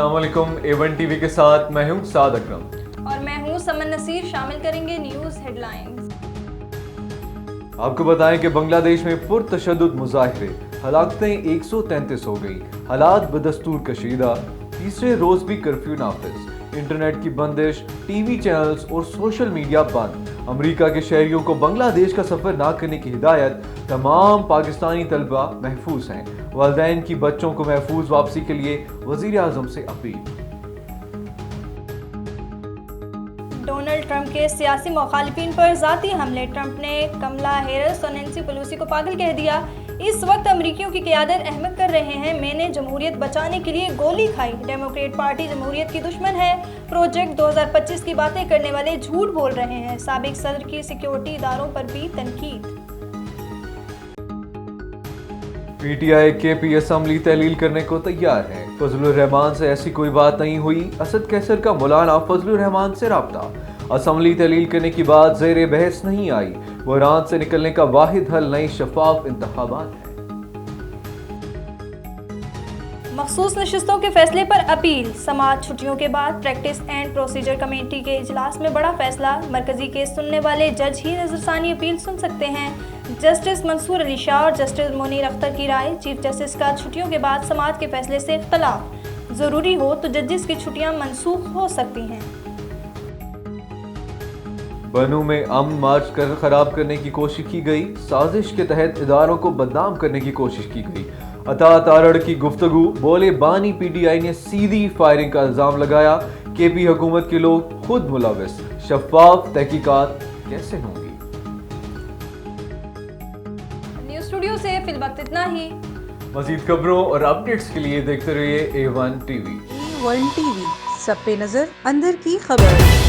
अस्सलाम वालेकुम। A1 TV के साथ मैं हूं साद अकरम और मैं हूं समन नसीर। शामिल करेंगे न्यूज़ हेडलाइंस। आपको बताएं कि बांग्लादेश में पुरतशद्दुद मुजाहिरे, हलाकतें 133 हो गई, हालात बदस्तूर कशीदा, तीसरे रोज भी कर्फ्यू नाफिज, इंटरनेट की बंदिश, टीवी चैनल्स और सोशल मीडिया बंद। अमेरिका के शहरियों को बांग्लादेश का सफर ना करने की हिदायत, तमाम पाकिस्तानी तलबा महफूज हैं। वालिदैन की बच्चों को महफूज वापसी के लिए वजीर आजम से अपील। डोनाल्ड ट्रंप के सियासी मुखालिफिन पर ज़ाती हमले, ट्रंप ने कमला हैरिस और नैन्सी पेलोसी को पागल कह दिया। इस वक्त अमरीकियों की क़यादत अहमक कर रहे हैं, मैंने जमहूरियत बचाने के लिए गोली खाई। डेमोक्रेट पार्टी जमहूरियत की दुश्मन है, प्रोजेक्ट 2025 की बातें करने वाले झूठ बोल रहे हैं। साबिक सदर की सिक्योरिटी इदारों पर भी तनकीद। PTI KP असम्बली तहलील करने को तैयार है, फजलुर रहमान से ऐसी कोई बात नहीं हुई। असद कैसर का मौलाना फजलुर रहमान से राब्ता, असम्बली तहलील करने की बात ज़ेरे बहस नहीं आई। बहरान से निकलने का वाहिद हल नए शफाफ इंतखाबात है। मखसूस नशिस्तों के फैसले पर अपील, समाअत छुट्टियों के बाद प्रैक्टिस एंड प्रोसीजर कमेटी के इजलास में बड़ा फैसला, मरकजी केस सुनने वाले जज ही नजरसानी अपील सुन सकते हैं। जस्टिस मंसूर अली शाह और जस्टिस मुनीर अख्तर की राय, चीफ जस्टिस का छुट्टियों के बाद समाअत के फैसले से इख्तलाफ, ज़रूरी हो तो जजेस की छुट्टियां मनसूख हो सकती हैं। बनू में अमन मार्च कर खराब करने की कोशिश की गई, साजिश के तहत इदारों को बदनाम करने की कोशिश की गई। अता तारड़ की गुफ्तगू, बोले बानी PTI ने सीधी फायरिंग का इल्जाम लगाया। KP हुकूमत के लोग खुद मुलविस, शफाफ तहकीकात कैसे होंगी। न्यूज़ स्टूडियो से फिल वक्त इतना ही। मज़ीद खबरों और अपडेट्स के लिए देखते रहिए A1 TV। A1 TV, सब पे नजर, अंदर की खबर।